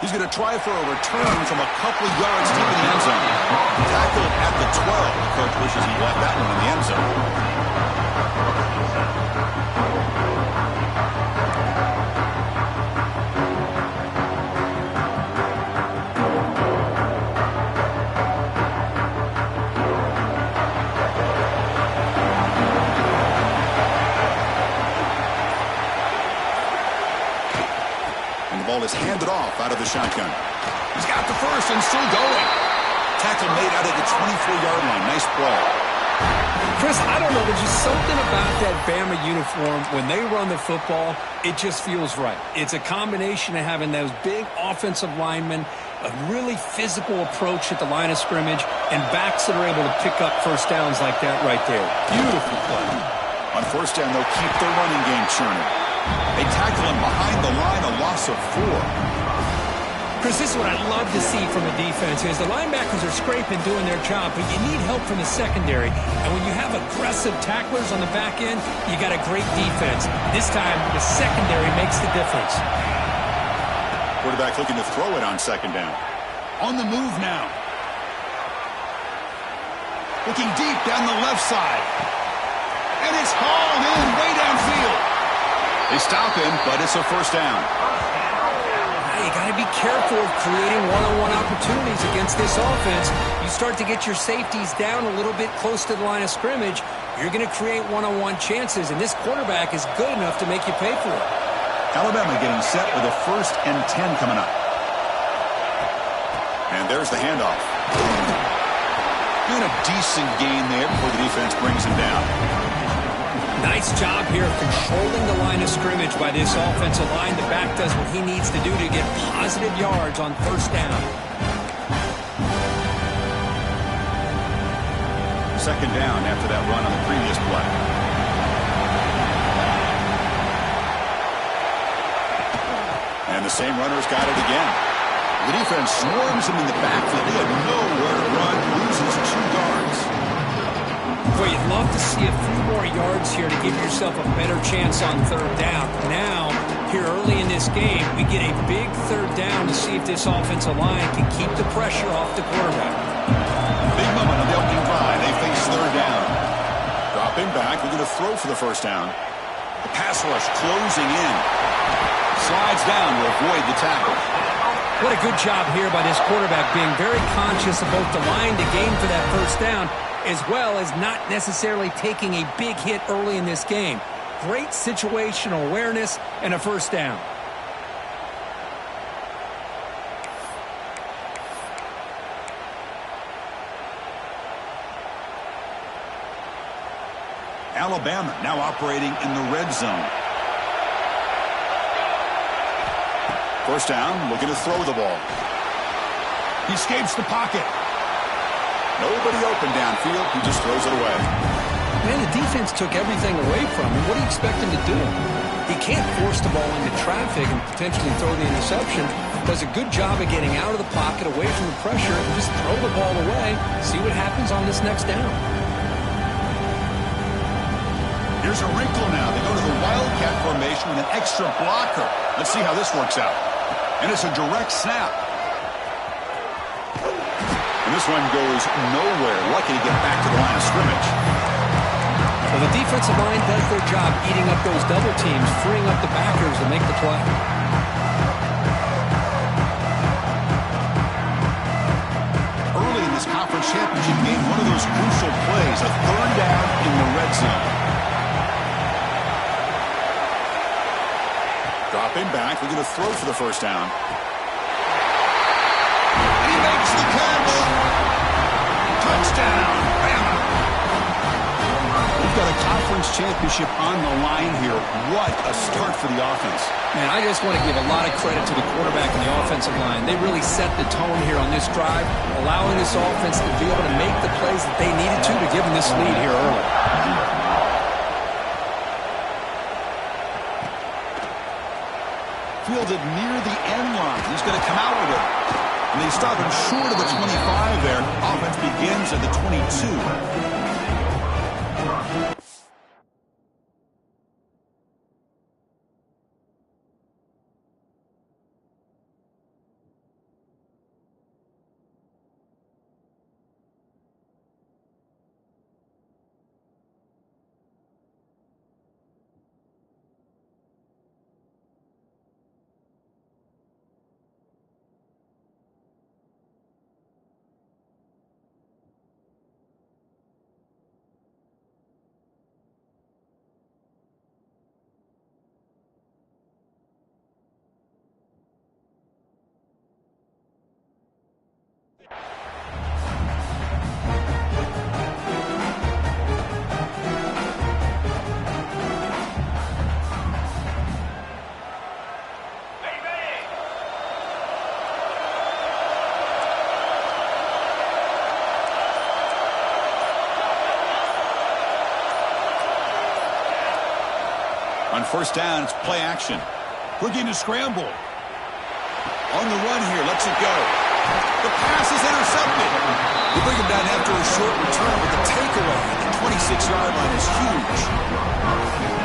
He's going to try for a return from a couple of yards deep in the end zone. Tackled at the 12. The coach wishes he left that one in the end zone. Ball is handed off out of the shotgun. He's got the first and still going. Tackle made out of the 24-yard line. Nice play. Chris, I don't know. There's just something about that Bama uniform. When they run the football, it just feels right. It's a combination of having those big offensive linemen, a really physical approach at the line of scrimmage, and backs that are able to pick up first downs like that right there. Beautiful play. On first down, they'll keep their running game churning. They tackle him behind the line, a loss of 4. Chris, this is what I love to see from a defense is the linebackers are scraping, doing their job, but you need help from the secondary. And when you have aggressive tacklers on the back end, you got a great defense. This time, the secondary makes the difference. Quarterback looking to throw it on second down. On the move now. Looking deep down the left side. And it's hauled in way downfield. They stop him, but it's a first down. Now you got to be careful of creating one-on-one opportunities against this offense. You start to get your safeties down a little bit close to the line of scrimmage, you're going to create one-on-one chances, and this quarterback is good enough to make you pay for it. Alabama getting set with a 1st and 10 coming up. And there's the handoff. And a decent gain there before the defense brings him down. Nice job here of controlling the line of scrimmage by this offensive line. The back does what he needs to do to get positive yards on first down. Second down after that run on the previous play. And the same runner's got it again. The defense swarms him in the backfield. He had nowhere to run, loses 2 yards. Boy, you'd love to see a few more yards here to give yourself a better chance on third down. Now, here early in this game, we get a big third down to see if this offensive line can keep the pressure off the quarterback. Big moment on the opening drive. They face third down. Dropping back. We're going to throw for the first down. The pass rush closing in. Slides down to avoid the tackle. What a good job here by this quarterback, being very conscious of both the line to gain for that first down, as well as not necessarily taking a big hit early in this game. Great situational awareness and a first down. Alabama now operating in the red zone. First down, looking to throw the ball. He escapes the pocket. Nobody open downfield. He just throws it away. Man, the defense took everything away from him. What do you expect him to do? He can't force the ball into traffic and potentially throw the interception. Does a good job of getting out of the pocket, away from the pressure, and just throw the ball away. See what happens on this next down. Here's a wrinkle now. They go to the Wildcat formation with an extra blocker. Let's see how this works out. And it's a direct snap. And this one goes nowhere. Lucky to get back to the line of scrimmage. Well, the defensive line does their job eating up those double teams, freeing up the backers to make the play. Early in this conference championship game, one of those crucial plays, a third down in the red zone. Dropping back, we're going to throw for the first down. He makes the catch. Touchdown, Bama. We've got a conference championship on the line here. What a start for the offense. Man, I just want to give a lot of credit to the quarterback and the offensive line. They really set the tone here on this drive, allowing this offense to be able to make the plays that they needed to give them this lead here early. Fielded near the end line. He's going to come out with it. And they stop him short of the 25 there. Offense begins at the 22. first down, it's play action. Looking to scramble. On the run here, lets it go. The pass is intercepted. They bring him down after a short return, but the takeaway at the 26-yard line is huge.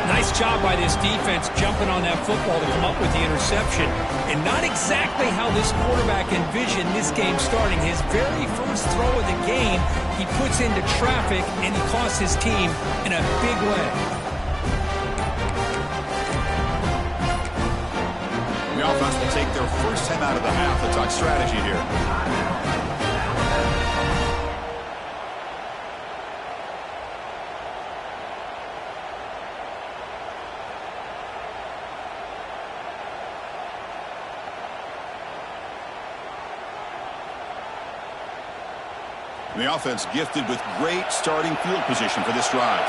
Nice job by this defense jumping on that football to come up with the interception. And not exactly how this quarterback envisioned this game starting. His very first throw of the game, he puts into traffic, and he costs his team in a big way. The offense will take their first time out of the half. Let's talk strategy here. The offense gifted with great starting field position for this drive.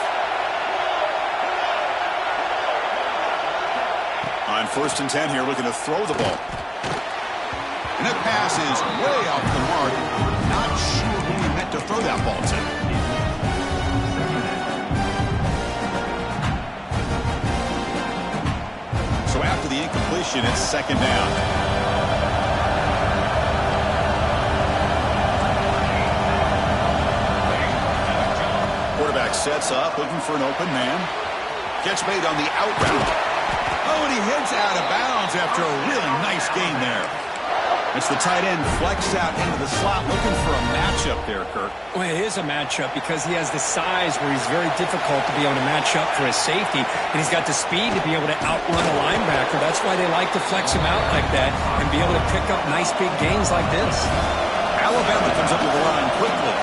On 1st and 10 here, looking to throw the ball. And that pass is way off the mark. Not sure who he meant to throw that ball to. So after the incompletion, it's 2nd down. Quarterback sets up, looking for an open man. Catch made on the out route. Oh, and he heads out of bounds after a really nice gain there. It's the tight end flexed out into the slot, looking for a matchup there, Kirk. Well, it is a matchup because he has the size where he's very difficult to be able to match up for his safety, and he's got the speed to be able to outrun a linebacker. That's why they like to flex him out like that and be able to pick up nice big gains like this. Alabama comes up to the line quickly.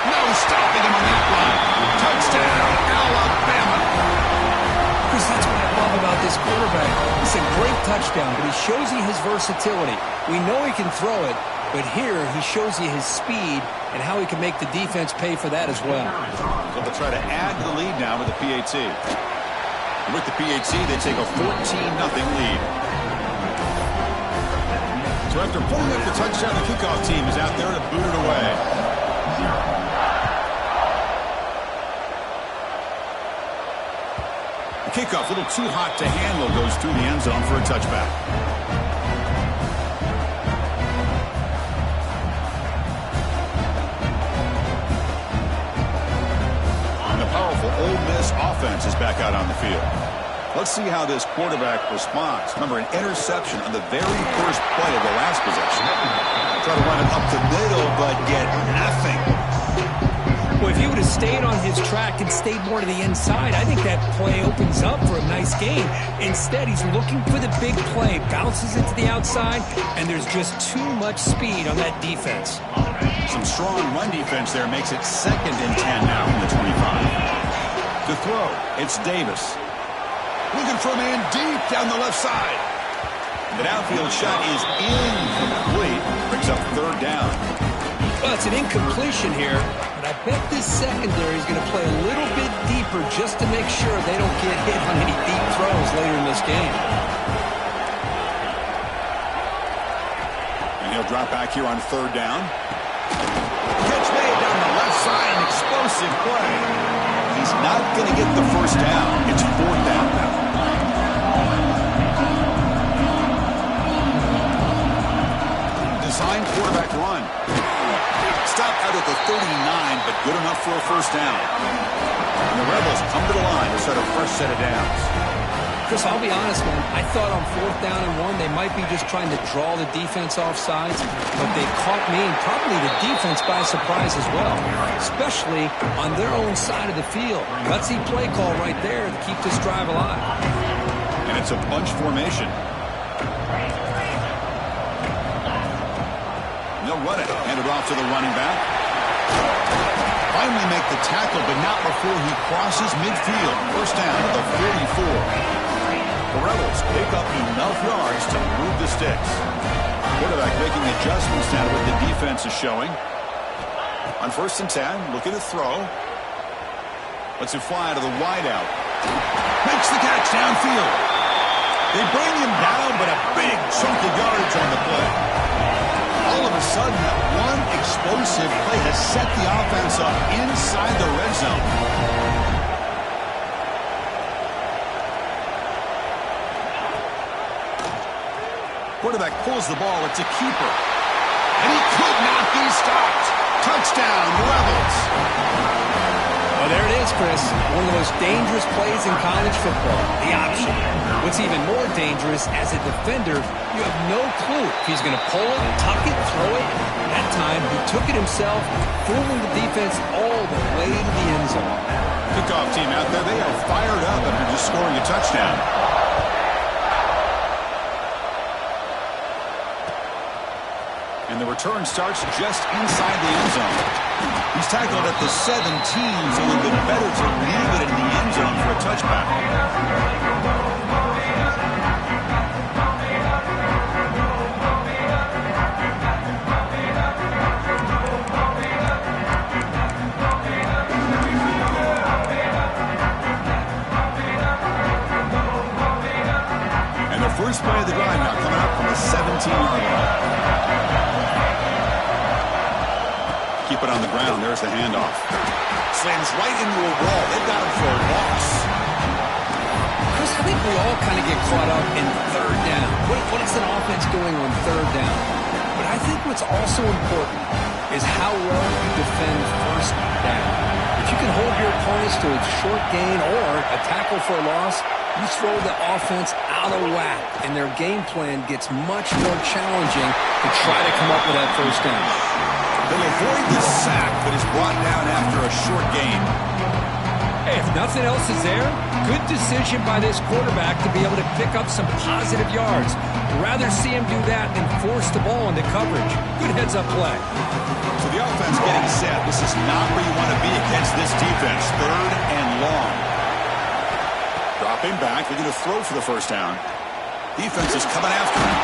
No stopping him on that line. Touchdown, Alabama. Chris, that's what I love about this quarterback. It's a great touchdown, but he shows you his versatility. We know he can throw it, but here he shows you his speed and how he can make the defense pay for that as well. So they'll try to add to the lead now with the PAT. And with the PAT, they take a 14-0 lead. So after pulling up the touchdown, the kickoff team is out there to boot it away. Kickoff, a little too hot to handle, goes through the end zone for a touchback. And the powerful Ole Miss offense is back out on the field. Let's see how this quarterback responds. Remember, an interception on the very first play of the last possession. Try to run it up the middle, but get nothing. Well, if he would have stayed on his track and stayed more to the inside, I think that play opens up for a nice gain. Instead, he's looking for the big play, bounces it to the outside, and there's just too much speed on that defense. Some strong run defense there makes it 2nd and 10 now from the 25. To throw, it's Davis. Looking for a man deep down the left side. The downfield shot is incomplete. Brings up 3rd down. Well, it's an incompletion here, but I bet this secondary is going to play a little bit deeper just to make sure they don't get hit on any deep throws later in this game. And he'll drop back here on 3rd down. Catch made down the left side, an explosive play. He's not going to get the first down. It's 4th down now. Designed quarterback run. Stop out at the 39, but good enough for a first down. And the Rebels come to the line to start a fresh set of downs. Chris, I'll be honest, man. I thought on 4th down and 1, they might be just trying to draw the defense off sides, but they caught me and probably the defense by surprise as well, especially on their own side of the field. Gutsy play call right there to keep this drive alive. And it's a bunch formation. They'll run it. Hand it off to the running back. Finally make the tackle, but not before he crosses midfield. First down at the 44. The Rebels pick up enough yards to move the sticks. Quarterback making adjustments now to what the defense is showing. On 1st and 10, looking to throw. Lets it fly to the wideout. Makes the catch downfield. They bring him down, but a big chunk of yardage on the play. All of a sudden, that one explosive play has set the offense up inside the red zone. Quarterback pulls the ball. It's a keeper. And he could not be stopped. Touchdown, Rebels. Well, there it is, Chris. One of the most dangerous plays in college football, the option. What's even more dangerous, as a defender, you have no clue if he's going to pull it, tuck it, throw it. That time, he took it himself, fooling the defense all the way to the end zone. Kickoff team out there, they are fired up after just scoring a touchdown. And the return starts just inside the end zone. He's tackled at the 17, so a little bit better to leave it in the end zone for a touchback. And the first play of the drive now coming up from the 17-yard line. Keep it on the ground. There's the handoff. Slams right into a wall. They've got him for a loss. Chris, I think we all kind of get caught up in third down. What is an offense doing on third down? But I think what's also important is how well you defend first down. If you can hold your opponents to a short gain or a tackle for a loss, you throw the offense out of whack, and their game plan gets much more challenging to try to come up with that first down. They'll avoid the sack, but is brought down after a short gain. Hey, if nothing else is there, good decision by this quarterback to be able to pick up some positive yards. I'd rather see him do that than force the ball into coverage. Good heads-up play. So the offense getting set. This is not where you want to be against this defense. Third and long. Dropping back. They're going to throw for the first down. Defense is coming after him.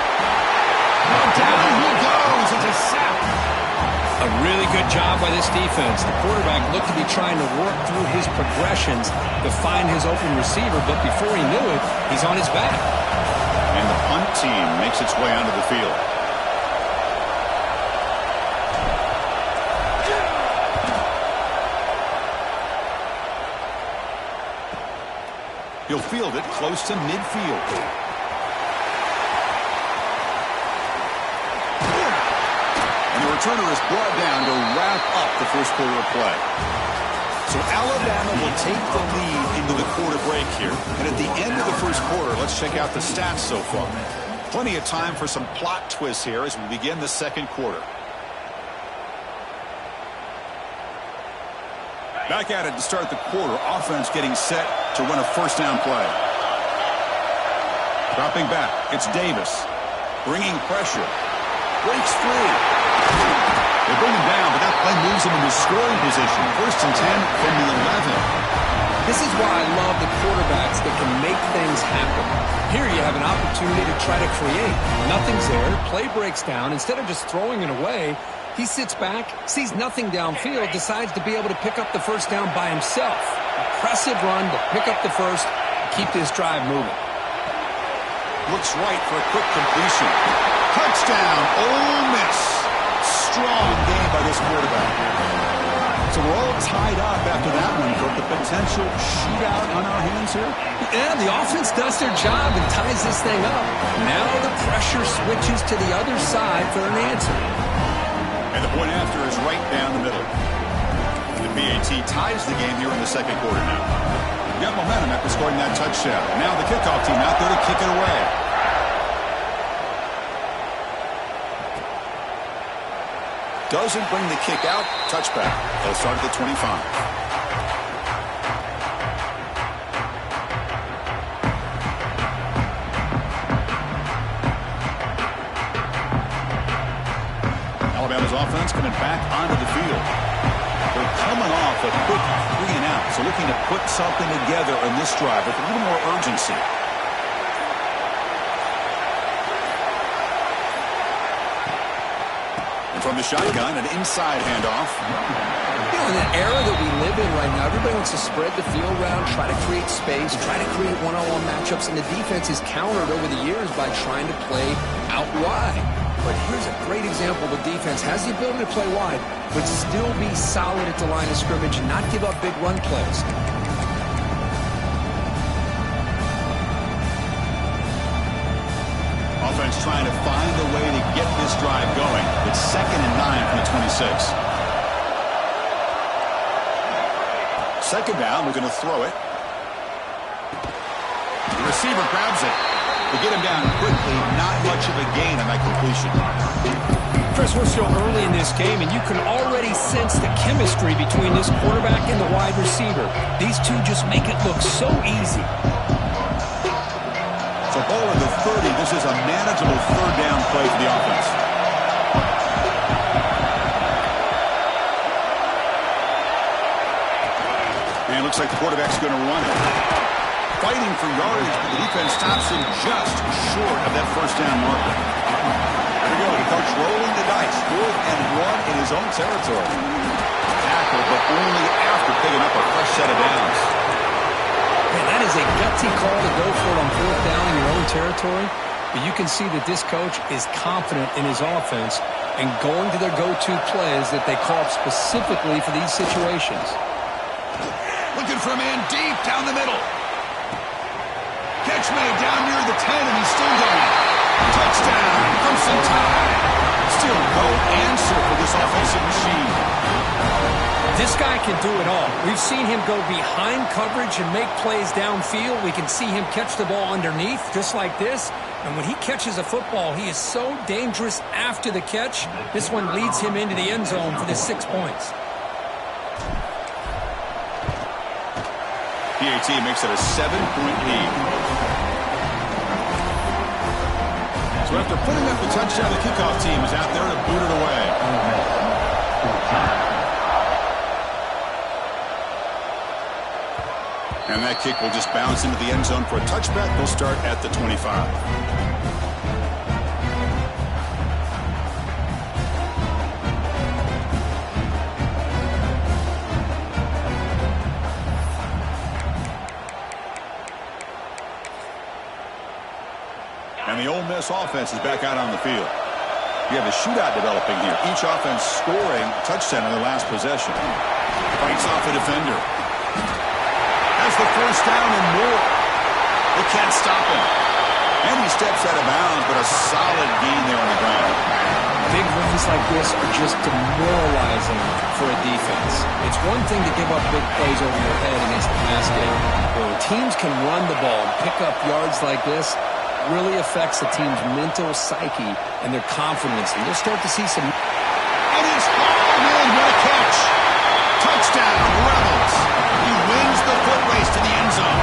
Down he goes. It's a sack. A really good job by this defense. The quarterback looked to be trying to work through his progressions to find his open receiver, but before he knew it, he's on his back. And the punt team makes its way onto the field. He'll field it close to midfield. Returner is brought down to wrap up the first quarter of play. So Alabama will take the lead into the quarter break here. And at the end of the first quarter, let's check out the stats so far. Plenty of time for some plot twists here as we begin the second quarter. Back at it to start the quarter. Offense getting set to run a first down play. Dropping back. It's Davis. Bringing pressure. Breaks free. They bring him down, but that play moves him into scoring position. First and 10 from the 11. This is why I love the quarterbacks that can make things happen. Here you have an opportunity to try to create. Nothing's there. Play breaks down. Instead of just throwing it away, he sits back, sees nothing downfield, decides to be able to pick up the first down by himself. Impressive run to pick up the first and keep this drive moving. Looks right for a quick completion. Touchdown, Ole Miss. Strong game by this quarterback. So we're all tied up after that one, Kirk. A potential shootout on our hands here? Yeah, the offense does their job and ties this thing up. Now the pressure switches to the other side for an answer. And the point after is right down the middle. The BAT ties the game here in the second quarter now. Got momentum after scoring that touchdown. Now the kickoff team out there to kick it away. Doesn't bring the kick out. Touchback. They'll start at the 25. Alabama's offense coming back onto the field. They're coming off a quick 3 and out, so looking to put something together on this drive with a little more urgency. From the shotgun, an inside handoff. You know, in the era that we live in right now, everybody wants to spread the field around, try to create space, try to create one-on-one matchups, and the defense is countered over the years by trying to play out wide. But here's a great example. The defense has the ability to play wide, but still be solid at the line of scrimmage and not give up big run plays. defense trying to find a way to get this drive going. It's 2nd and 9 from the 26. Second down, we're going to throw it. The receiver grabs it. They get him down quickly. Not much of a gain on that completion. Chris, we're still early in this game, and you can already sense the chemistry between this quarterback and the wide receiver. These two just make it look so easy. So ball at the 30. This is a manageable third down play for the offense. And it looks like the quarterback's going to run it. Fighting for yardage, but the defense stops him just short of that first down marker. There we go. The coach rolling the dice. 4th and 1 in his own territory. Tackle, but only after picking up a fresh set of downs. Man, that is a gutsy call to go for it on 4th down in your own territory. But you can see that this coach is confident in his offense and going to their go-to plays that they call specifically for these situations. Looking for a man deep down the middle. Catch made down near the 10, and he's still going. Touchdown, Crimson Tide. Still no answer for this offensive machine. This guy can do it all. We've seen him go behind coverage and make plays downfield. We can see him catch the ball underneath, just like this. And when he catches a football, he is so dangerous after the catch. This one leads him into the end zone for the 6 points. PAT makes it a 7-point lead. So after putting up the touchdown, the kickoff team is out there to boot it away. And that kick will just bounce into the end zone for a touchback. They'll start at the 25. And the Ole Miss offense is back out on the field. You have a shootout developing here. Each offense scoring a touchdown in their last possession. Fights off a defender. Has the first down and more. They can't stop him. And he steps out of bounds, but a solid gain there on the ground. Big runs like this are just demoralizing for a defense. It's one thing to give up big plays over your head against the pass game. But when teams can run the ball and pick up yards like this, really affects the team's mental psyche and their confidence. And you'll start to see some... And it's hauled in. What a catch. Touchdown, Rebels. He wins the foot race to the end zone.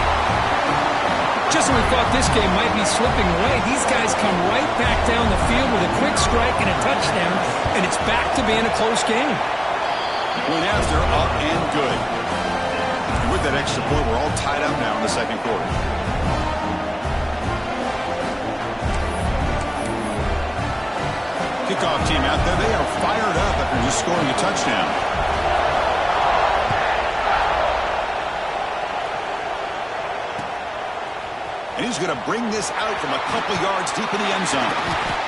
Just when we thought this game might be slipping away, these guys come right back down the field with a quick strike and a touchdown, and it's back to being a close game. Point after, up and good. And with that extra point, we're all tied up now in the second quarter. Kickoff team out there. They are fired up after just scoring a touchdown. And he's going to bring this out from a couple yards deep in the end zone.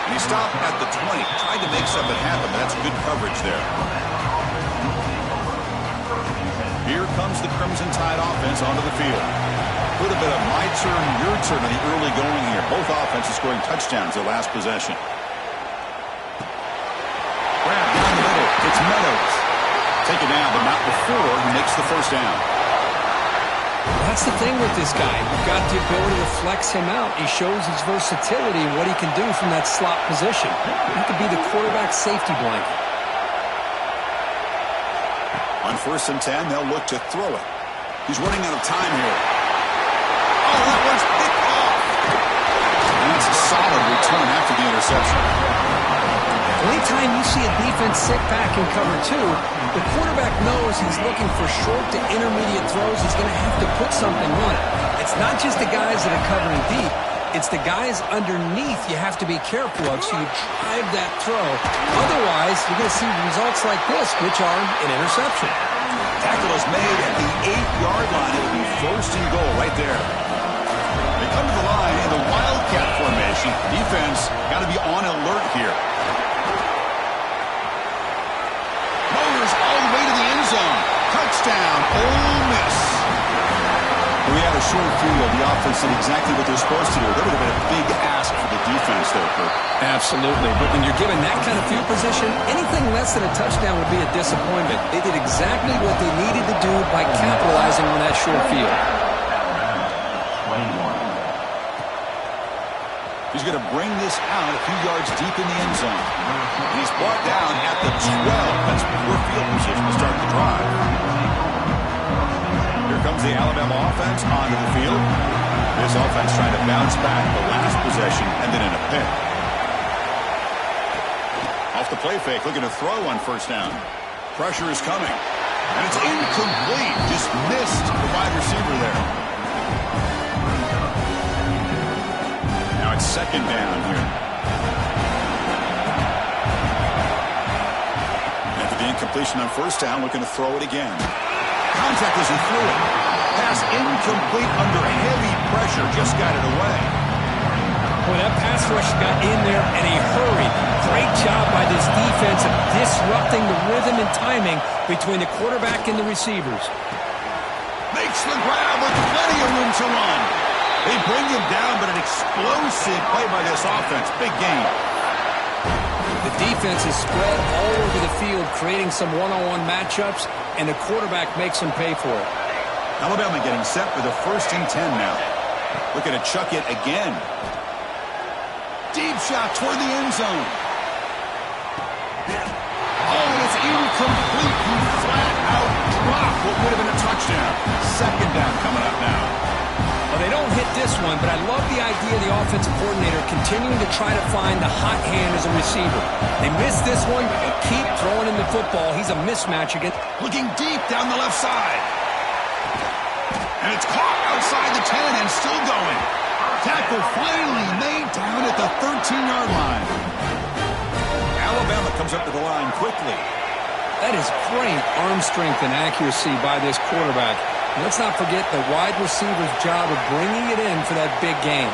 And he stopped at the 20. Tried to make something happen, but that's good coverage there. Here comes the Crimson Tide offense onto the field. A little bit of my turn, your turn in the early going here. Both offenses scoring touchdowns their last possession. Grab down the middle. It's Meadows. Take it down, but not before he makes the first down. That's the thing with this guy. You've got the ability to flex him out. He shows his versatility and what he can do from that slot position. He could be the quarterback safety blanket. On 1st and 10, they'll look to throw it. He's running out of time here. Oh, that one's picked off. And that's a solid return after the interception. Anytime you see a defense sit back and cover two, the quarterback knows he's looking for short to intermediate throws. He's going to have to put something on it. It's not just the guys that are covering deep. It's the guys underneath you have to be careful of, so you drive that throw. Otherwise, you're going to see results like this, which are an interception. Tackle is made at the 8-yard line. It will be 1st and goal right there. They come to the line in the Wildcat formation. Defense got to be on alert here. All the way to the end zone. Touchdown, Ole Miss. We had a short field. The offense did exactly what they're supposed to do. That would have been a big ask for the defense there, Chris. Absolutely, but when you're given that kind of field position, anything less than a touchdown would be a disappointment. They did exactly what they needed to do by capitalizing on that short field. He's going to bring this out a few yards deep in the end zone. And he's brought down at the 12. That's poor field position to start the drive. Here comes the Alabama offense onto the field. This offense trying to bounce back the last possession and then in a pick. Off the play fake, looking to throw on first down. Pressure is coming. And it's incomplete. Just missed the wide receiver there. Now it's second down here. After the incompletion on first down, looking to throw it again. Contact as he threw it. Pass incomplete under heavy pressure. Just got it away. Boy, that pass rush got in there in a hurry. Great job by this defense of disrupting the rhythm and timing between the quarterback and the receivers. Makes the grab with plenty of room to run. They bring him down, but an explosive play by this offense. Big game. The defense is spread all over the field, creating some one-on-one matchups, and the quarterback makes them pay for it. Alabama getting set for the 1st and 10 now. Looking to chuck it again. Deep shot toward the end zone. Oh, it's incomplete. He flat out dropped what would have been a touchdown. Second down coming up now. Well, they don't hit this one, but I love the idea of the offensive coordinator continuing to try to find the hot hand as a receiver. They missed this one, but keep throwing him the football. He's a mismatch again. Looking deep down the left side. And it's caught outside the 10 and still going. Tackle finally made down at the 13-yard line. Alabama comes up to the line quickly. That is great arm strength and accuracy by this quarterback. And let's not forget the wide receiver's job of bringing it in for that big game.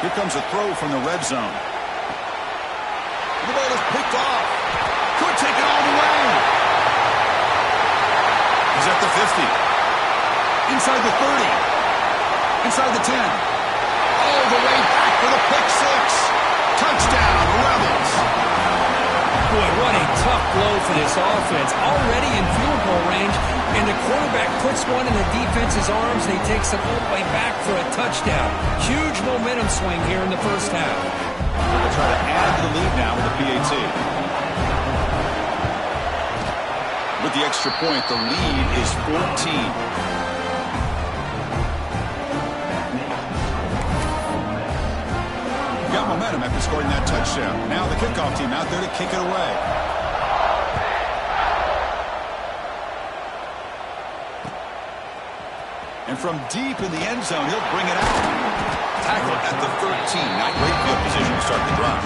Here comes a throw from the red zone. The ball is picked off. Could take it all the way. He's at the 50. Inside the 30. Inside the 10. All the way back for the pick six. Touchdown, Rebels. Boy, what a tough blow for this offense. Already in field goal range, and the quarterback puts one in the defense's arms, and he takes it all the way back for a touchdown. Huge momentum swing here in the first half. They'll try to add to the lead now with the PAT. With the extra point, the lead is 14. Got momentum after scoring that touchdown. Now the kickoff team out there to kick it away. And from deep in the end zone, he'll bring it out. Tackle at the 13. Not great field position to start the drive.